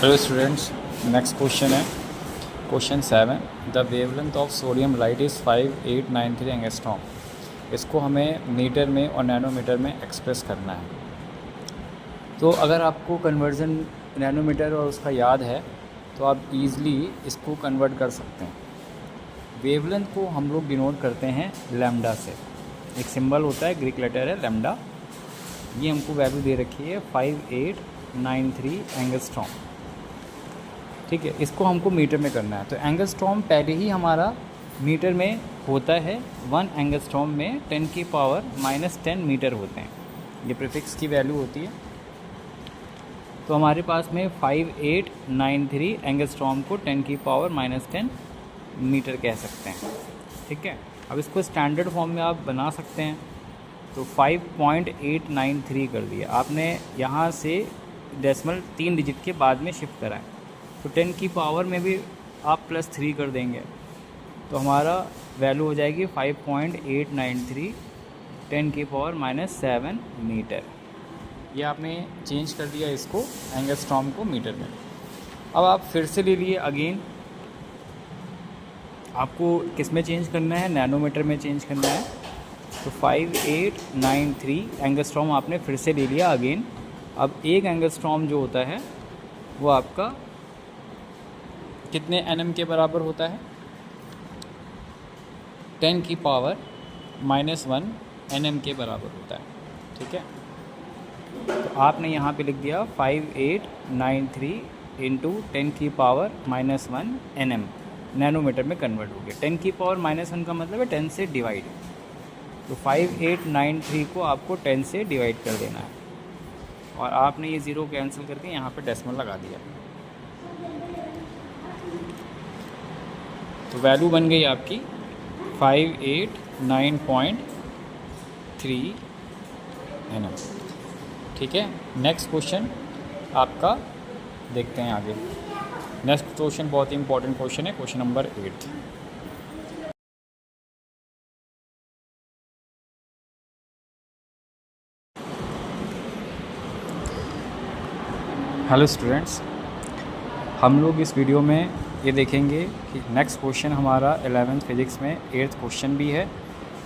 Hello students, next question है question 7। The wavelength of sodium light is 5893 angstrom. इसको हमें metre में और नैनोमीटर में एक्सप्रेस करना है। तो अगर आपको कन्वर्जन नैनोमीटर और उसका याद है तो आप इजीली इसको कन्वर्ट कर सकते हैं। वेवलेंथ को हम लोग डिनोट करते हैं लैम्डा से। एक सिंबल होता है, ग्रीक लेटर है लैम्डा। ये हमको वैल्यू दे रखी है 5893 एंगस्ट्रॉम। ठीक है, इसको हमको मीटर में करना है। तो एंगस्ट्रॉम पहले ही हमारा मीटर में होता है। 1 एंगस्ट्रॉम में 10⁻⁻10 मीटर होते हैं। ये प्रीफिक्स की वैल्यू होती है। तो हमारे पास में 5893 एंगस्ट्रॉम को 10⁻⁻10 मीटर कह सकते हैं। ठीक है, अब इसको स्टैंडर्ड फॉर्म में आप बना सकते हैं। तो 5.893 कर दिया आपने, यहाँ से डेसिमल 3 डिजिट के बाद में शिफ्ट कराएं। तो 10 की पावर में भी आप +3 कर देंगे तो हमारा वैल्यू हो जाएगी 5.893 10⁻⁻7 मीटर। ये आपने चेंज कर दिया इसको एंगस्ट्रॉम को मीटर में। अब आप फिर से ले लिए अगेन, आपको किस में चेंज करना है? नैनोमीटर में चेंज करना है। तो 5893 एंगस्ट्रॉम आपने फिर से ले लिया अगेन। अब एक एंगस्ट्रॉम जो होता है वो आपका कितने एनएम के बराबर होता है? 10⁻⁻1 एनएम के बराबर होता है। ठीक है, तो आपने यहाँ पे लिख दिया 5893 इंटू 10⁻⁻1 एनएम। नैनोमीटर में कन्वर्ट हो गया। 10⁻⁻1 का मतलब है 10 से डिवाइड। तो 5893 को आपको 10 से डिवाइड कर देना है और आपने ये ज़ीरो कैंसिल करके यहाँ पे डेसिमल लगा दिया। तो वैल्यू बन गई आपकी 589.3 एनएम। ठीक है, नेक्स्ट क्वेश्चन आपका देखते हैं आगे। नेक्स्ट क्वेश्चन बहुत ही इंपॉर्टेंट क्वेश्चन है, क्वेश्चन नंबर 8। हेलो स्टूडेंट्स, हम लोग इस वीडियो में ये देखेंगे कि नेक्स्ट क्वेश्चन हमारा 11th फिज़िक्स में 8th क्वेश्चन भी है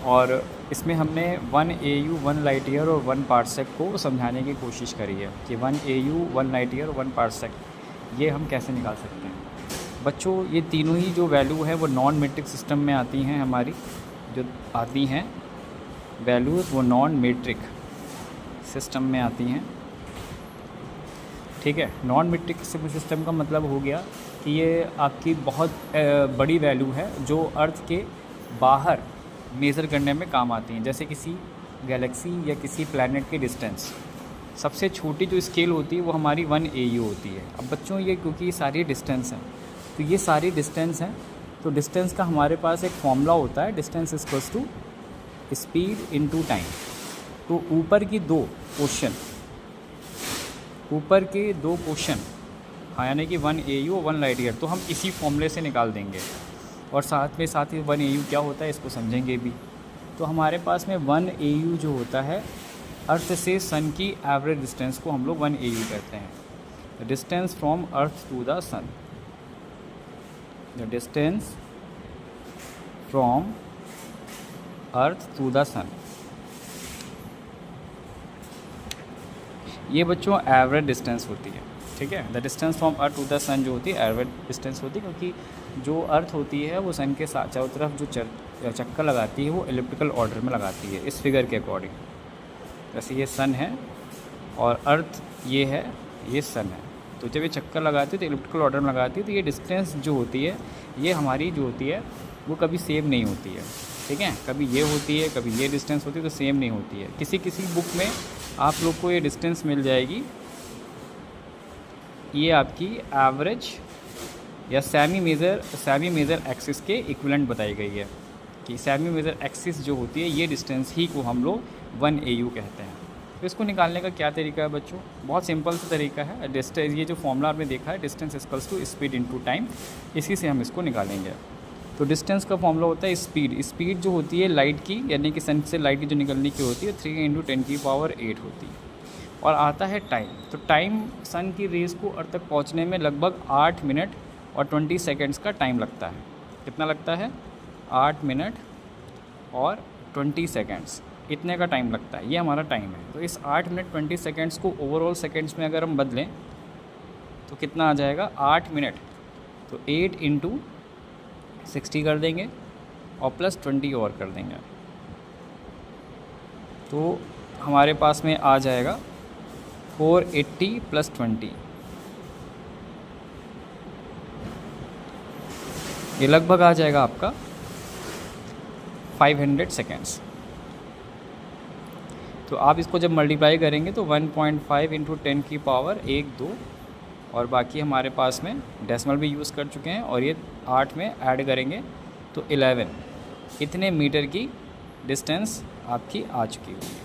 और इसमें हमने 1 AU 1 लाइट ईयर और 1 पार्सेक को समझाने की कोशिश करी है कि 1 AU 1 लाइट ईयर 1 पार्सेक ये हम कैसे निकाल सकते हैं। बच्चों, ये तीनों ही जो वैल्यू है वो नॉन मेट्रिक सिस्टम में आती हैं। हमारी जो आती हैं वैल्यूज़ वो नॉन मेट्रिक सिस्टम में आती हैं। ठीक है, नॉन मेट्रिक सिस्टम का मतलब हो गया कि ये आपकी बहुत बड़ी वैल्यू है जो अर्थ के बाहर मेज़र करने में काम आती हैं। जैसे किसी गैलेक्सी या किसी प्लैनेट के डिस्टेंस, सबसे छोटी जो स्केल होती है वो हमारी 1 AU होती है। अब बच्चों, ये क्योंकि ये सारी डिस्टेंस हैं तो ये सारी डिस्टेंस हैं, तो डिस्टेंस का हमारे पास एक फॉर्मूला होता है, distance equals to speed into time. तो ऊपर के दो क्वेश्चन हाँ, यानी कि 1 AU और 1 लाइट ईयर, तो हम इसी फॉर्मूले से निकाल देंगे और साथ ही 1 AU क्या होता है इसको समझेंगे भी। तो हमारे पास में 1 AU जो होता है अर्थ से सन की एवरेज डिस्टेंस को हम लोग 1 AU कहते हैं। The distance from earth to the sun, the distance from earth to the sun, ये बच्चों एवरेज डिस्टेंस होती है। ठीक है, the distance from earth to the sun जो होती है एवरेज डिस्टेंस होती है, क्योंकि जो अर्थ होती है वो सन के साथ चारों तरफ जो चक्कर लगाती है वो एलिप्टिकल ऑर्डर में लगाती है इस फिगर के अकॉर्डिंग। जैसे ये सन है और अर्थ ये है, ये सन है, तो जब ये चक्कर लगाती है तो एलिप्टिकल ऑर्डर में लगाती है। तो ये डिस्टेंस जो होती है ये हमारी जो होती है वो कभी सेम नहीं होती है। ठीक है, कभी ये होती है कभी ये डिस्टेंस होती है, तो सेम नहीं होती है। किसी किसी बुक में आप लोग को ये डिस्टेंस मिल जाएगी, ये आपकी एवरेज या सेमी मेज़र एक्सिस के इक्विवेलेंट बताई गई है कि सेमी मेज़र एक्सिस जो होती है ये डिस्टेंस ही को हम लोग 1 AU कहते हैं। तो इसको निकालने का क्या तरीका है बच्चों? बहुत सिंपल सा तरीका है। डिस्टेंस, ये जो फॉर्मूला आपने देखा है distance equals to speed into time, इसी से हम इसको निकालेंगे। तो डिस्टेंस का फॉर्मूला होता है स्पीड जो होती है लाइट की, यानी कि सन से लाइट की जो निकलने की होती है 3 × 10⁸ होती है। और आता है टाइम। तो टाइम सन की रेज़ को अर्थ तक पहुंचने में लगभग 8 मिनट और 20 सेकंड्स का टाइम लगता है। कितना लगता है? 8 मिनट और 20 सेकंड्स, इतने का टाइम लगता है। ये हमारा टाइम है। तो इस 8 मिनट 20 सेकंड्स को ओवरऑल सेकंड्स में अगर हम बदलें तो कितना आ जाएगा? 8 मिनट, तो 8 इंटू 60 कर देंगे और प्लस 20 और कर देंगे, तो हमारे पास में आ जाएगा 480 प्लस 20, ये लगभग आ जाएगा आपका 500 सेकेंड्स। तो आप इसको जब मल्टीप्लाई करेंगे तो 1.5 इंटू 10 की पावर 1 2, और बाकी हमारे पास में डेसिमल भी यूज़ कर चुके हैं, और ये 8 में ऐड करेंगे तो 11, इतने मीटर की डिस्टेंस आपकी आ चुकी होगी।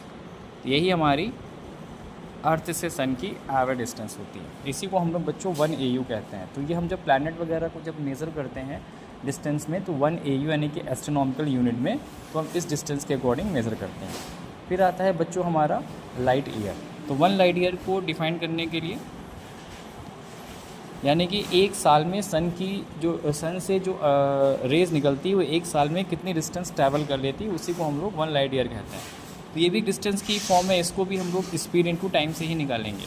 तो यही हमारी अर्थ से सन की एवरेज डिस्टेंस होती है। इसी को हम लोग बच्चों 1 AU कहते हैं। तो ये हम जब प्लैनेट वगैरह को जब मेज़र करते हैं डिस्टेंस में, तो 1 AU यानी कि एस्ट्रोनॉमिकल यूनिट में, तो हम इस डिस्टेंस के अकॉर्डिंग मेज़र करते हैं। फिर आता है बच्चों हमारा लाइट ईयर। तो 1 लाइट ईयर को डिफ़ाइन करने के लिए, यानी कि एक साल में सन से जो रेज़ निकलती है वो एक साल में कितनी डिस्टेंस ट्रैवल कर लेती है, उसी को हम लोग 1 लाइट ईयर कहते हैं। तो ये भी डिस्टेंस की फॉर्म है, इसको भी हम लोग स्पीड इनटू टाइम से ही निकालेंगे।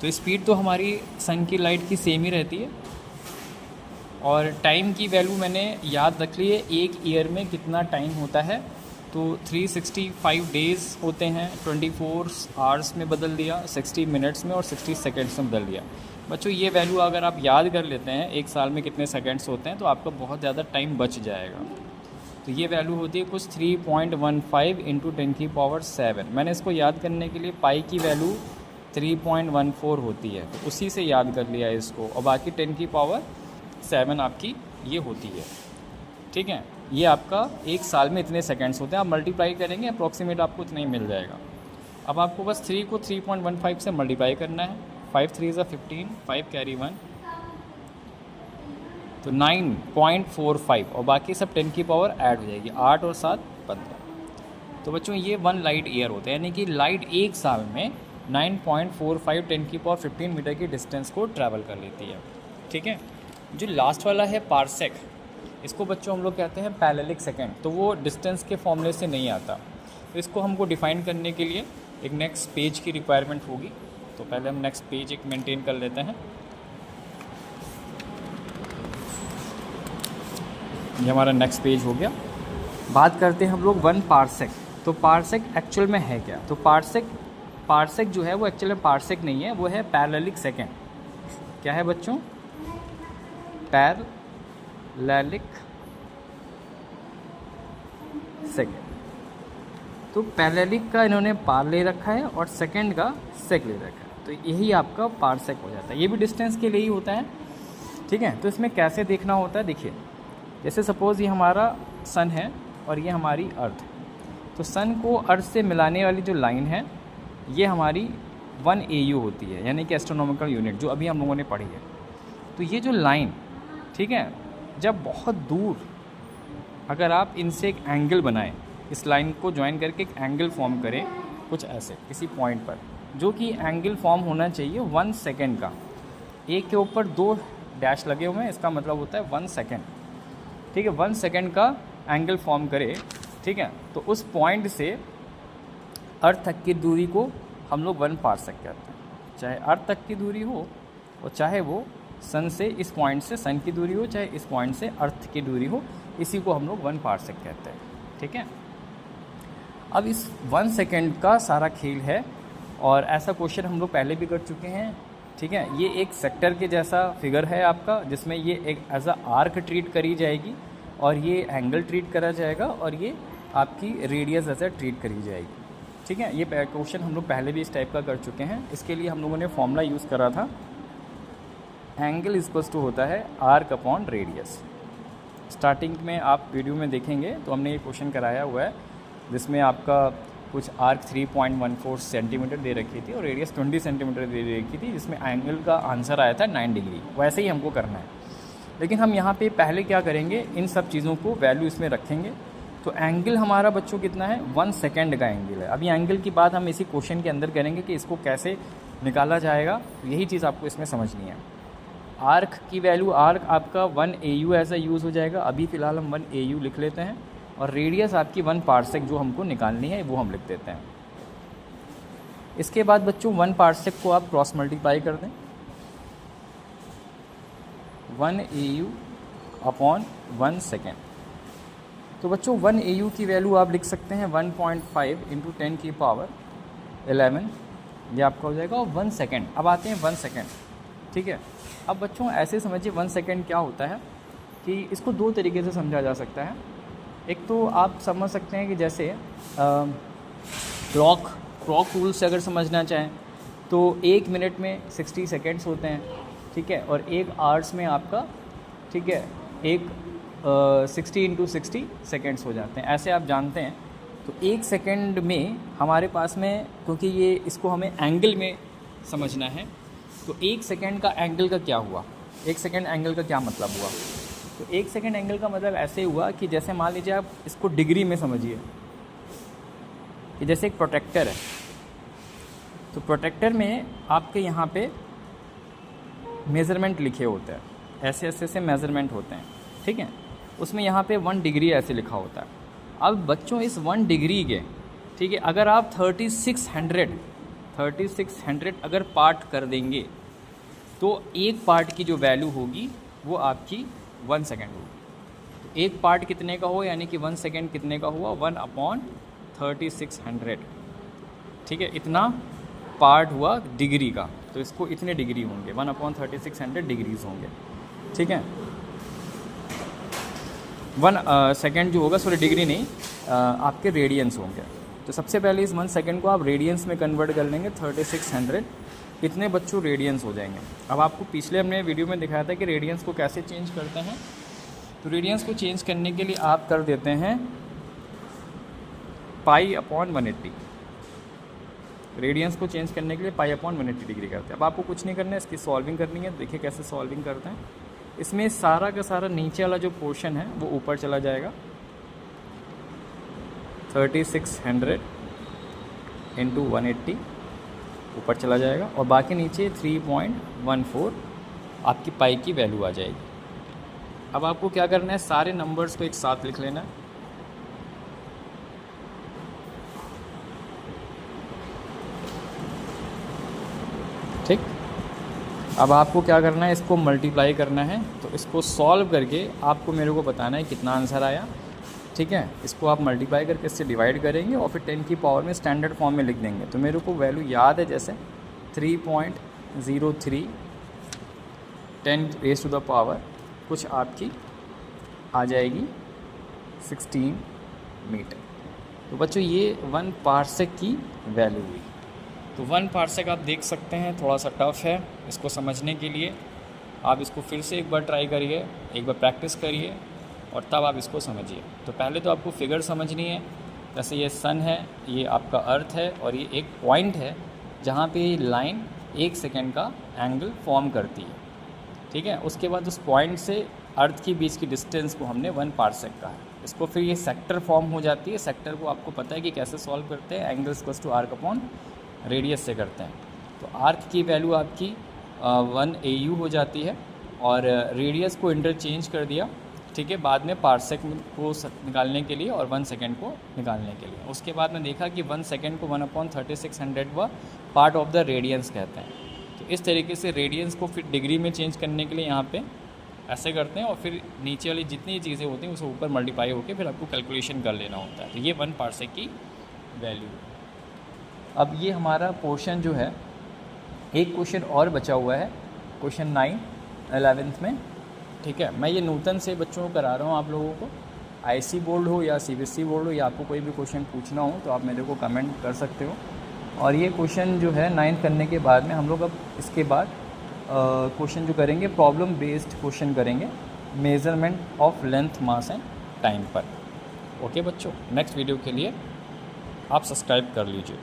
तो स्पीड तो हमारी सन की लाइट की सेम ही रहती है, और टाइम की वैल्यू मैंने याद रख ली है, एक ईयर में कितना टाइम होता है। तो 365 डेज़ होते हैं, 24 आवर्स में बदल दिया, 60 मिनट्स में और 60 सेकेंड्स में बदल दिया। बच्चों ये वैल्यू अगर आप याद कर लेते हैं एक साल में कितने सेकेंड्स होते हैं, तो आपका बहुत ज़्यादा टाइम बच जाएगा। तो ये वैल्यू होती है कुछ 3.15 इंटू 10 की पावर 7। मैंने इसको याद करने के लिए पाई की वैल्यू 3.14 होती है, तो उसी से याद कर लिया है इसको, और बाकी 10 की पावर 7 आपकी ये होती है। ठीक है, ये आपका एक साल में इतने सेकंड्स होते हैं। आप मल्टीप्लाई करेंगे अप्रॉक्सीमेट आपको इतना ही मिल जाएगा। अब आपको बस 3 को 3.15 से मल्टीप्लाई करना है। 5 3 15, 5 कैरी 1, तो 9.45, और बाकी सब 10 की पावर ऐड हो जाएगी, 8 और 7 15। तो बच्चों ये 1 लाइट ईयर होता है, यानी कि लाइट एक साल में 9.45 10 की पावर 15 मीटर की डिस्टेंस को ट्रैवल कर लेती है। ठीक है, जो लास्ट वाला है पारसेक, इसको बच्चों हम लोग कहते हैं पैरेललिक सेकेंड। तो वो डिस्टेंस के फॉर्मूले से नहीं आता, तो इसको हमको डिफ़ाइन करने के लिए एक नेक्स्ट पेज की रिक्वायरमेंट होगी। तो पहले हम नेक्स्ट पेज एक मेंटेन कर लेते हैं। ये हमारा नेक्स्ट पेज हो गया। बात करते हैं हम लोग 1 पारसेक। तो पारसेक एक्चुअल में है क्या? तो पारसेक जो है वो एक्चुअल में पारसेक नहीं है, वो है पैरेललिक सेकेंड। क्या है बच्चों? पैरेललिक सेकेंड। तो पैरेललिक का इन्होंने पार ले रखा है और सेकेंड का सेक ले रखा है, तो यही आपका पारसेक हो जाता है। ये भी डिस्टेंस के लिए ही होता है। ठीक है, तो इसमें कैसे देखना होता है, देखिए जैसे सपोज़ ये हमारा सन है और ये हमारी अर्थ। तो सन को अर्थ से मिलाने वाली जो लाइन है ये हमारी 1 AU होती है, यानी कि एस्ट्रोनॉमिकल यूनिट, जो अभी हम लोगों ने पढ़ी है। तो ये जो लाइन, ठीक है, जब बहुत दूर अगर आप इनसे एक एंगल बनाएं, इस लाइन को ज्वाइन करके एक एंगल फॉर्म करें कुछ ऐसे किसी पॉइंट पर, जो कि एंगल फॉर्म होना चाहिए 1 सेकेंड का। एक के ऊपर 2 डैश लगे हुए हैं, इसका मतलब होता है 1 सेकेंड। ठीक है, 1 सेकेंड का एंगल फॉर्म करे। ठीक है, तो उस पॉइंट से अर्थ तक की दूरी को हम लोग 1 पारसेक कहते हैं। चाहे अर्थ तक की दूरी हो और चाहे वो सन से इस पॉइंट से सन की दूरी हो, चाहे इस पॉइंट से अर्थ की दूरी हो, इसी को हम लोग 1 पारसेक कहते हैं। ठीक है, अब इस 1 सेकेंड का सारा खेल है, और ऐसा क्वेश्चन हम लोग पहले भी कर चुके हैं। ठीक है, ये एक सेक्टर के जैसा फिगर है आपका, जिसमें ये एक एज अ आर्क ट्रीट करी जाएगी, और ये एंगल ट्रीट करा जाएगा, और ये आपकी रेडियस एज अ ट्रीट करी जाएगी। ठीक है, ये क्वेश्चन हम लोग पहले भी इस टाइप का कर चुके हैं। इसके लिए हम लोगों ने फॉर्मूला यूज़ करा था, एंगल इक्वल्स टू होता है आर्क अपॉन रेडियस। स्टार्टिंग में आप वीडियो में देखेंगे तो हमने ये क्वेश्चन कराया हुआ है, जिसमें आपका कुछ आर्क 3.14 सेंटीमीटर दे रखी थी और रेडियस 20 सेंटीमीटर दे रखी थी, जिसमें एंगल का आंसर आया था 9 डिग्री। वैसे ही हमको करना है, लेकिन हम यहाँ पे पहले क्या करेंगे, इन सब चीज़ों को वैल्यू इसमें रखेंगे, तो एंगल हमारा बच्चों कितना है, 1 सेकेंड का एंगल है। अभी एंगल की बात हम इसी क्वेश्चन के अंदर करेंगे कि इसको कैसे निकाला जाएगा, यही चीज़ आपको इसमें समझनी है। आर्क की वैल्यू, आर्क आपका 1 AU ऐसा यूज़ हो जाएगा, अभी फ़िलहाल हम 1 AU लिख लेते हैं, और रेडियस आपकी 1 पार्सेक जो हमको निकालनी है वो हम लिख देते हैं। इसके बाद बच्चों 1 पार्सेक को आप क्रॉस मल्टीप्लाई कर दें, 1 AU अपॉन 1 सेकेंड। तो बच्चों 1 AU की वैल्यू आप लिख सकते हैं 1.5 इंटू 10 की पावर 11, ये आपका हो जाएगा। और 1 सेकेंड, अब आते हैं 1 सेकेंड, ठीक है। अब बच्चों ऐसे समझिए 1 सेकेंड क्या होता है कि इसको 2 तरीके से समझा जा सकता है। एक तो आप समझ सकते हैं कि जैसे क्लॉक रूल से अगर समझना चाहें तो 1 मिनट में 60 सेकेंड्स होते हैं, ठीक है, और 1 आवर्स में आपका, ठीक है, 60 इंटू 60 सेकेंड्स हो जाते हैं, ऐसे आप जानते हैं। तो 1 सेकेंड में हमारे पास में, क्योंकि ये इसको हमें एंगल में समझना है, तो 1 सेकेंड का एंगल का क्या हुआ, 1 सेकेंड एंगल का क्या मतलब हुआ। तो 1 सेकेंड एंगल का मतलब ऐसे हुआ कि जैसे मान लीजिए आप इसको डिग्री में समझिए कि जैसे एक प्रोटेक्टर है, तो प्रोटेक्टर में आपके यहाँ पे मेज़रमेंट लिखे होते हैं, ऐसे ऐसे से मेज़रमेंट होते हैं, ठीक है। उसमें यहाँ पे 1 डिग्री ऐसे लिखा होता है। अब बच्चों इस 1 डिग्री के, ठीक है, अगर आप 3600 अगर पार्ट कर देंगे तो एक पार्ट की जो वैल्यू होगी वो आपकी 1 सेकेंड होगी। तो एक पार्ट कितने का हो, यानी कि 1 सेकेंड कितने का हुआ, 1/3600, ठीक है, इतना पार्ट हुआ डिग्री का। तो इसको इतने डिग्री होंगे, 1/3600 डिग्रीज होंगे, ठीक है। 1 सेकेंड जो होगा, सॉरी डिग्री नहीं, आपके रेडियंस होंगे। तो सबसे पहले इस 1 सेकेंड को आप रेडियंस में कन्वर्ट कर लेंगे, 3600 कितने बच्चों रेडियंस हो जाएंगे। अब आपको पिछले हमने वीडियो में दिखाया था कि रेडियंस को कैसे चेंज करते हैं। तो रेडियंस को चेंज करने के लिए आप कर देते हैं π/180, रेडियंस को चेंज करने के लिए π/180 डिग्री करते हैं। अब आपको कुछ नहीं करना है, इसकी सॉल्विंग करनी है। देखिए कैसे सॉल्विंग करते हैं। इसमें सारा का सारा नीचे वाला जो पोर्शन है वो ऊपर चला जाएगा, 3600 इंटू 180 ऊपर चला जाएगा, और बाकी नीचे 3.14 आपकी पाई की वैल्यू आ जाएगी। अब आपको क्या करना है, सारे नंबर्स को एक साथ लिख लेना है, ठीक। अब आपको क्या करना है, इसको मल्टीप्लाई करना है। तो इसको सॉल्व करके आपको मेरे को बताना है कितना आंसर आया, ठीक है। इसको आप मल्टीप्लाई करके इससे डिवाइड करेंगे और फिर 10 की पावर में स्टैंडर्ड फॉर्म में लिख देंगे। तो मेरे को वैल्यू याद है, जैसे 3.03 10 रेज़ टू द पावर कुछ आपकी आ जाएगी 16 मीटर। तो बच्चों ये 1 पार्सेक की वैल्यू हुई। तो 1 पार्सेक आप देख सकते हैं थोड़ा सा टफ है, इसको समझने के लिए आप इसको फिर से एक बार ट्राई करिए, एक बार प्रैक्टिस करिए और तब आप इसको समझिए। तो पहले तो आपको फिगर समझनी है, जैसे ये सन है, ये आपका अर्थ है, और ये एक पॉइंट है जहाँ पे ये लाइन 1 सेकेंड का एंगल फॉर्म करती है, ठीक है। उसके बाद उस पॉइंट से अर्थ के बीच की डिस्टेंस को हमने 1 पार्सेक कहा है। इसको फिर ये सेक्टर फॉर्म हो जाती है। सेक्टर को आपको पता है कि कैसे सॉल्व करते हैं, angle equals to arc upon radius से करते हैं। तो आर्क की वैल्यू आपकी 1 AU हो जाती है, और रेडियस को इंटरचेंज कर दिया, ठीक है, बाद में पार्सेक को निकालने के लिए और 1 सेकेंड को निकालने के लिए। उसके बाद में देखा कि 1 सेकेंड को 1/3600 व पार्ट ऑफ द रेडियंस कहते हैं। तो इस तरीके से रेडियंस को फिर डिग्री में चेंज करने के लिए यहाँ पे ऐसे करते हैं, और फिर नीचे वाली जितनी चीज़ें होती हैं उसे ऊपर मल्टीप्लाई होकर फिर आपको कैलकुलेशन कर लेना होता है। तो ये 1 पार्सेक की वैल्यू। अब ये हमारा पोर्शन जो है, एक क्वेश्चन और बचा हुआ है, क्वेश्चन 9 11th में, ठीक है। मैं ये नूतन से बच्चों को करा रहा हूँ आप लोगों को। IC बोर्ड हो या CBSE बोर्ड हो, या आपको कोई भी क्वेश्चन पूछना हो तो आप मेरे को कमेंट कर सकते हो। और ये क्वेश्चन जो है 9 करने के बाद में हम लोग अब इसके बाद क्वेश्चन जो करेंगे प्रॉब्लम बेस्ड क्वेश्चन करेंगे, measurement of length, mass and time पर। ओके बच्चों, नेक्स्ट वीडियो के लिए आप सब्सक्राइब कर लीजिए।